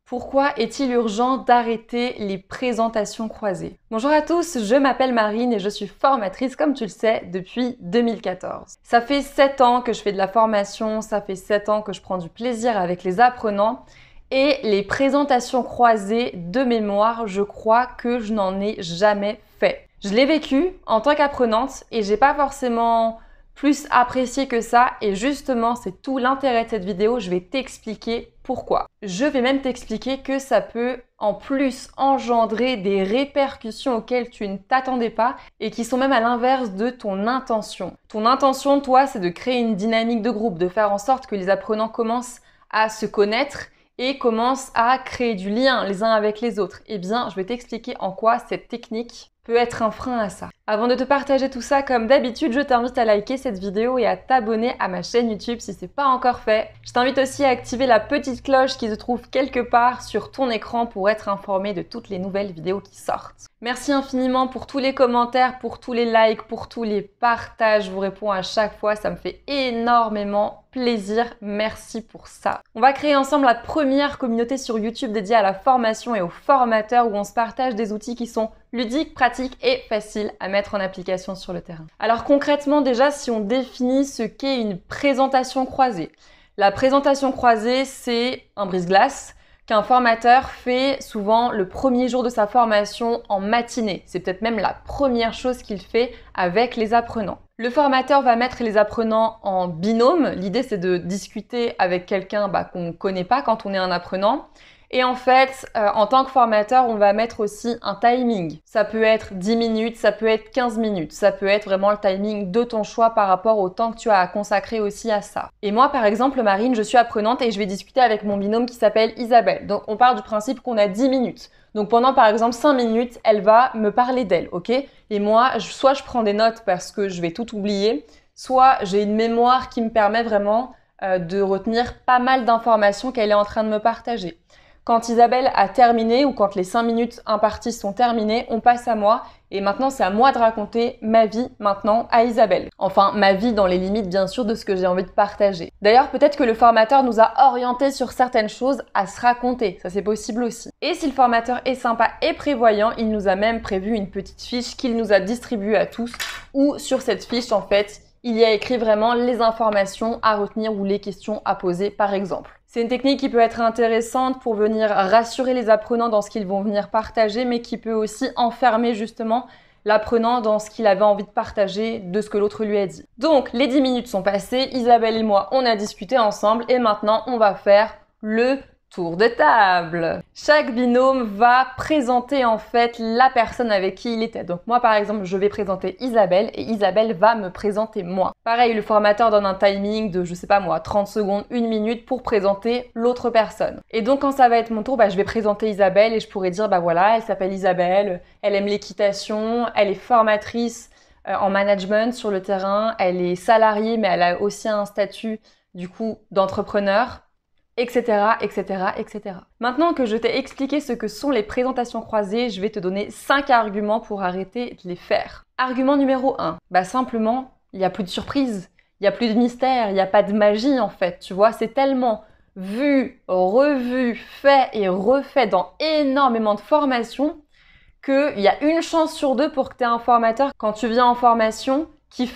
Pourquoi est-il urgent d'arrêter les présentations croisées? Bonjour à tous, je m'appelle Marine et je suis formatrice, comme tu le sais, depuis 2014. Ça fait 7 ans que je fais de la formation, ça fait 7 ans que je prends du plaisir avec les apprenants et les présentations croisées de mémoire, je crois que je n'en ai jamais fait. Je l'ai vécu en tant qu'apprenante et j'ai pas forcément plus apprécié que ça et justement c'est tout l'intérêt de cette vidéo, je vais t'expliquer pourquoi. Je vais même t'expliquer que ça peut en plus engendrer des répercussions auxquelles tu ne t'attendais pas et qui sont même à l'inverse de ton intention. Ton intention, toi, c'est de créer une dynamique de groupe, de faire en sorte que les apprenants commencent à se connaître et commencent à créer du lien les uns avec les autres. Eh bien, je vais t'expliquer en quoi cette technique peut être un frein à ça. Avant de te partager tout ça, comme d'habitude, je t'invite à liker cette vidéo et à t'abonner à ma chaîne YouTube si c'est pas encore fait. Je t'invite aussi à activer la petite cloche qui se trouve quelque part sur ton écran pour être informé de toutes les nouvelles vidéos qui sortent. Merci infiniment pour tous les commentaires, pour tous les likes, pour tous les partages. Je vous réponds à chaque fois, ça me fait énormément plaisir. Merci pour ça. On va créer ensemble la première communauté sur YouTube dédiée à la formation et aux formateurs où on se partage des outils qui sont ludiques, pratiques et faciles à mettre en application sur le terrain. Alors concrètement déjà, si on définit ce qu'est une présentation croisée. La présentation croisée, c'est un brise-glace qu'un formateur fait souvent le premier jour de sa formation en matinée. C'est peut-être même la première chose qu'il fait avec les apprenants. Le formateur va mettre les apprenants en binôme. L'idée, c'est de discuter avec quelqu'un qu'on ne connaît pas quand on est un apprenant. Et en fait, en tant que formateur, on va mettre aussi un timing. Ça peut être 10 minutes, ça peut être 15 minutes. Ça peut être vraiment le timing de ton choix par rapport au temps que tu as à consacrer aussi à ça. Et moi, par exemple, Marine, je suis apprenante et je vais discuter avec mon binôme qui s'appelle Isabelle. Donc, on part du principe qu'on a 10 minutes. Donc, pendant, par exemple, 5 minutes, elle va me parler d'elle, ok? Et moi, soit je prends des notes parce que je vais tout oublier, soit j'ai une mémoire qui me permet vraiment de retenir pas mal d'informations qu'elle est en train de me partager. Quand Isabelle a terminé ou quand les 5 minutes imparties sont terminées, on passe à moi et maintenant c'est à moi de raconter ma vie maintenant à Isabelle. Enfin, ma vie dans les limites bien sûr de ce que j'ai envie de partager. D'ailleurs, peut-être que le formateur nous a orientés sur certaines choses à se raconter, ça c'est possible aussi. Et si le formateur est sympa et prévoyant, il nous a même prévu une petite fiche qu'il nous a distribuée à tous où sur cette fiche en fait, il y a écrit vraiment les informations à retenir ou les questions à poser par exemple. C'est une technique qui peut être intéressante pour venir rassurer les apprenants dans ce qu'ils vont venir partager, mais qui peut aussi enfermer justement l'apprenant dans ce qu'il avait envie de partager de ce que l'autre lui a dit. Donc, les 10 minutes sont passées, Isabelle et moi, on a discuté ensemble et maintenant, on va faire le tour de table. Chaque binôme va présenter en fait la personne avec qui il était. Donc moi par exemple, je vais présenter Isabelle et Isabelle va me présenter moi. Pareil, le formateur donne un timing de, je sais pas moi, 30 secondes, 1 minute pour présenter l'autre personne. Et donc quand ça va être mon tour, je vais présenter Isabelle et je pourrais dire, voilà, elle s'appelle Isabelle, elle aime l'équitation, elle est formatrice en management sur le terrain, elle est salariée mais elle a aussi un statut du coup d'entrepreneur. Etc, etc, etc. Maintenant que je t'ai expliqué ce que sont les présentations croisées, je vais te donner 5 arguments pour arrêter de les faire. Argument numéro 1, simplement, il n'y a plus de surprise, il n'y a plus de mystère, il n'y a pas de magie en fait, tu vois, c'est tellement vu, revu, fait et refait dans énormément de formations qu'il y a une chance sur 2 pour que tu aies un formateur quand tu viens en formation qui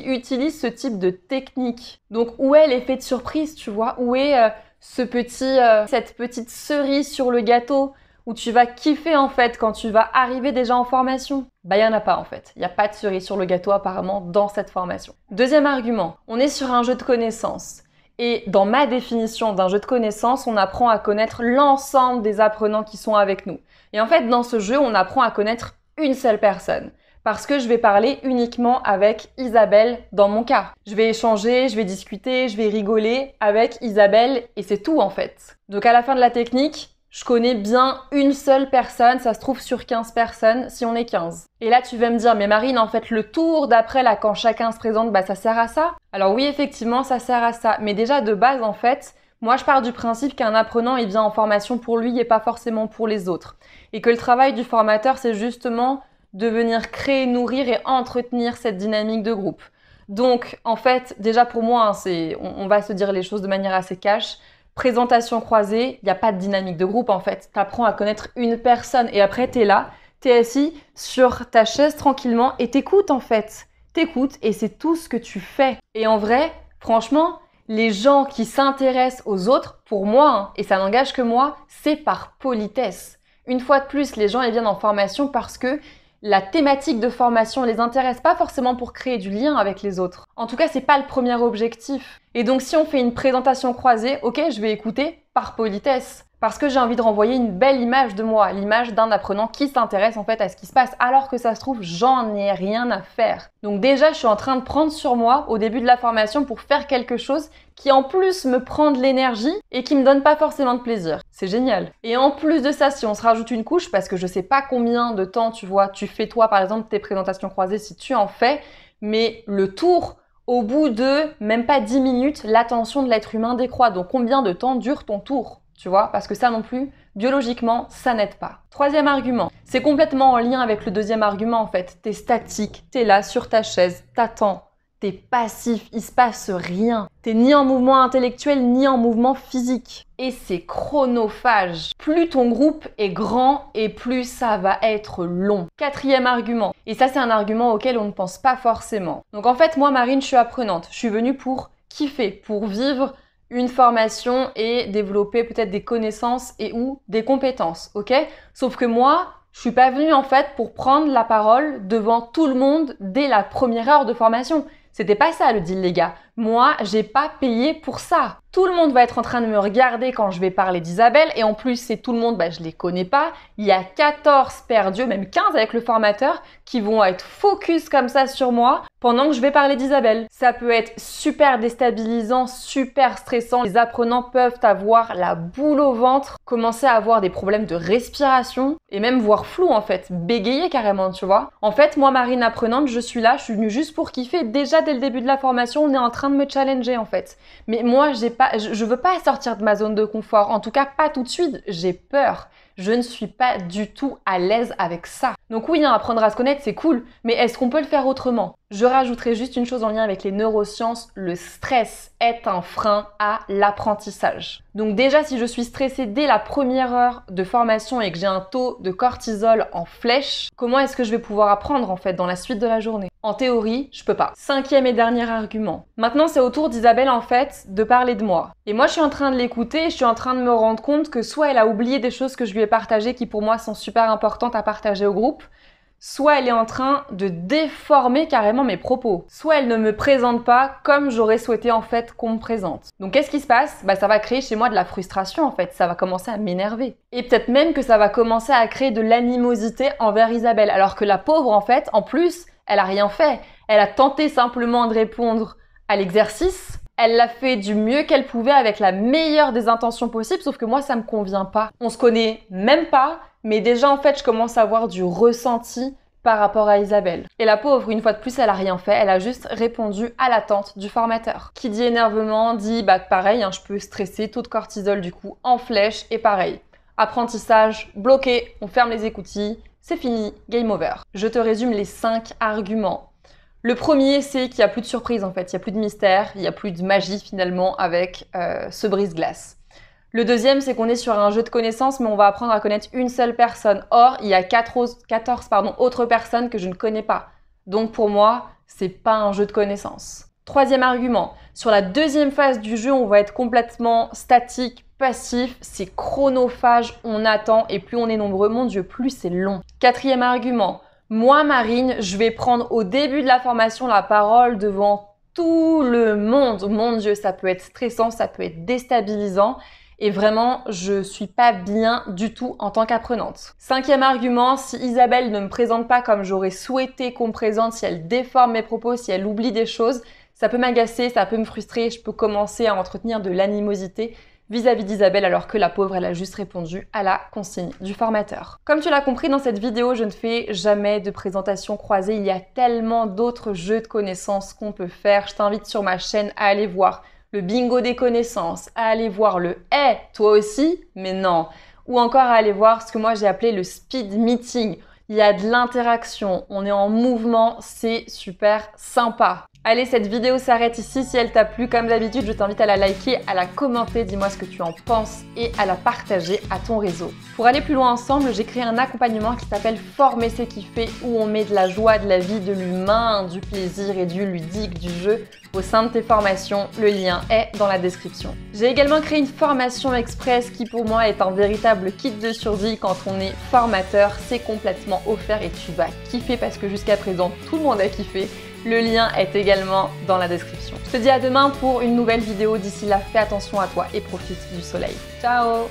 utilise ce type de technique. Donc où est l'effet de surprise, tu vois? Où est cette petite cerise sur le gâteau où tu vas kiffer en fait quand tu vas arriver déjà en formation? Il n'y en a pas en fait. Il n'y a pas de cerise sur le gâteau apparemment dans cette formation. Deuxième argument, on est sur un jeu de connaissances. Et dans ma définition d'un jeu de connaissances, on apprend à connaître l'ensemble des apprenants qui sont avec nous. Et en fait, dans ce jeu, on apprend à connaître une seule personne. Parce que je vais parler uniquement avec Isabelle dans mon cas. Je vais échanger, je vais discuter, je vais rigoler avec Isabelle et c'est tout en fait. Donc à la fin de la technique, je connais bien une seule personne, ça se trouve sur 15 personnes si on est 15. Et là tu vas me dire, mais Marine, en fait le tour d'après là quand chacun se présente, ça sert à ça? Alors oui effectivement ça sert à ça, mais déjà de base en fait, moi je pars du principe qu'un apprenant il vient en formation pour lui et pas forcément pour les autres. Et que le travail du formateur c'est justement de venir créer, nourrir et entretenir cette dynamique de groupe. Donc, en fait, déjà pour moi, on va se dire les choses de manière assez cash. Présentation croisée, il n'y a pas de dynamique de groupe en fait. Tu apprends à connaître une personne et après tu es là, tu es assis sur ta chaise tranquillement et t'écoutes en fait. T'écoutes et c'est tout ce que tu fais. Et en vrai, franchement, les gens qui s'intéressent aux autres, pour moi, et ça n'engage que moi, c'est par politesse. Une fois de plus, les gens ils viennent en formation parce que la thématique de formation les intéresse pas forcément pour créer du lien avec les autres. En tout cas, c'est pas le premier objectif. Et donc, si on fait une présentation croisée, ok, je vais écouter par politesse. Parce que j'ai envie de renvoyer une belle image de moi, l'image d'un apprenant qui s'intéresse en fait à ce qui se passe, alors que ça se trouve, j'en ai rien à faire. Donc déjà, je suis en train de prendre sur moi au début de la formation pour faire quelque chose qui en plus me prend de l'énergie et qui me donne pas forcément de plaisir. C'est génial. Et en plus de ça, si on se rajoute une couche, parce que je sais pas combien de temps tu fais toi par exemple tes présentations croisées si tu en fais, mais le tour, au bout de même pas 10 minutes, l'attention de l'être humain décroît. Donc combien de temps dure ton tour ? Tu vois, parce que ça non plus, biologiquement, ça n'aide pas. Troisième argument, c'est complètement en lien avec le deuxième argument en fait. T'es statique, t'es là sur ta chaise, t'attends, t'es passif, il se passe rien. T'es ni en mouvement intellectuel, ni en mouvement physique. Et c'est chronophage. Plus ton groupe est grand et plus ça va être long. Quatrième argument, et ça c'est un argument auquel on ne pense pas forcément. Donc en fait, moi Marine, je suis apprenante. Je suis venue pour kiffer, pour vivre une formation et développer peut-être des connaissances et ou des compétences, ok? Sauf que moi, je suis pas venue en fait pour prendre la parole devant tout le monde dès la première heure de formation. C'était pas ça le deal les gars. Moi, j'ai pas payé pour ça. Tout le monde va être en train de me regarder quand je vais parler d'Isabelle et en plus c'est tout le monde, je les connais pas. Il y a 14 perdus, même 15 avec le formateur qui vont être focus comme ça sur moi pendant que je vais parler d'Isabelle. Ça peut être super déstabilisant, super stressant. Les apprenants peuvent avoir la boule au ventre, commencer à avoir des problèmes de respiration et même voir flou en fait, bégayer carrément, tu vois. En fait, moi Marine apprenante, je suis là, je suis venue juste pour kiffer. Déjà dès le début de la formation, on est en train de me challenger en fait. Mais moi, je veux pas sortir de ma zone de confort. En tout cas, pas tout de suite. J'ai peur. Je ne suis pas du tout à l'aise avec ça. Donc oui, apprendre à se connaître, c'est cool. Mais est-ce qu'on peut le faire autrement? Je rajouterai juste une chose en lien avec les neurosciences. Le stress est un frein à l'apprentissage. Donc déjà, si je suis stressée dès la première heure de formation et que j'ai un taux de cortisol en flèche, comment est-ce que je vais pouvoir apprendre en fait dans la suite de la journée? En théorie, je peux pas. Cinquième et dernier argument. Maintenant, c'est au tour d'Isabelle en fait de parler de moi. Et moi, je suis en train de l'écouter, je suis en train de me rendre compte que soit elle a oublié des choses que je lui ai partagées qui pour moi sont super importantes à partager au groupe, soit elle est en train de déformer carrément mes propos. Soit elle ne me présente pas comme j'aurais souhaité en fait qu'on me présente. Donc qu'est-ce qui se passe? Ça va créer chez moi de la frustration en fait, ça va commencer à m'énerver. Et peut-être même que ça va commencer à créer de l'animosité envers Isabelle, alors que la pauvre en fait, en plus, elle a rien fait. Elle a tenté simplement de répondre à l'exercice. Elle l'a fait du mieux qu'elle pouvait avec la meilleure des intentions possibles, sauf que moi, ça me convient pas. On se connaît même pas, mais déjà, en fait, je commence à avoir du ressenti par rapport à Isabelle. Et la pauvre, une fois de plus, elle a rien fait. Elle a juste répondu à l'attente du formateur. Qui dit énervement, dit pareil, je peux stresser, taux de cortisol du coup en flèche et pareil. Apprentissage bloqué, on ferme les écoutilles. C'est fini, game over. Je te résume les 5 arguments. Le premier, c'est qu'il n'y a plus de surprise en fait, il n'y a plus de mystère, il n'y a plus de magie finalement avec ce brise-glace. Le deuxième, c'est qu'on est sur un jeu de connaissances, mais on va apprendre à connaître une seule personne. Or, il y a 14 autres personnes que je ne connais pas. Donc pour moi, c'est pas un jeu de connaissances. Troisième argument, sur la deuxième phase du jeu, on va être complètement statique, passif, c'est chronophage, on attend et plus on est nombreux, mon Dieu, plus c'est long. Quatrième argument, moi Marine, je vais prendre au début de la formation la parole devant tout le monde. Mon Dieu, ça peut être stressant, ça peut être déstabilisant et vraiment, je suis pas bien du tout en tant qu'apprenante. Cinquième argument, si Isabelle ne me présente pas comme j'aurais souhaité qu'on me présente, si elle déforme mes propos, si elle oublie des choses, ça peut m'agacer, ça peut me frustrer, je peux commencer à entretenir de l'animosité vis-à-vis d'Isabelle alors que la pauvre, elle a juste répondu à la consigne du formateur. Comme tu l'as compris dans cette vidéo, je ne fais jamais de présentation croisée. Il y a tellement d'autres jeux de connaissances qu'on peut faire. Je t'invite sur ma chaîne à aller voir le bingo des connaissances, à aller voir le « hey, toi aussi ?» mais non. Ou encore à aller voir ce que moi j'ai appelé le speed meeting. Il y a de l'interaction, on est en mouvement, c'est super sympa. Allez, cette vidéo s'arrête ici. Si elle t'a plu, comme d'habitude, je t'invite à la liker, à la commenter, dis-moi ce que tu en penses et à la partager à ton réseau. Pour aller plus loin ensemble, j'ai créé un accompagnement qui s'appelle Former c'est kiffer, où on met de la joie, de la vie, de l'humain, du plaisir et du ludique, du jeu au sein de tes formations. Le lien est dans la description. J'ai également créé une formation express qui pour moi est un véritable kit de survie quand on est formateur. C'est complètement offert et tu vas kiffer parce que jusqu'à présent, tout le monde a kiffé. Le lien est également dans la description. Je te dis à demain pour une nouvelle vidéo. D'ici là, fais attention à toi et profite du soleil. Ciao!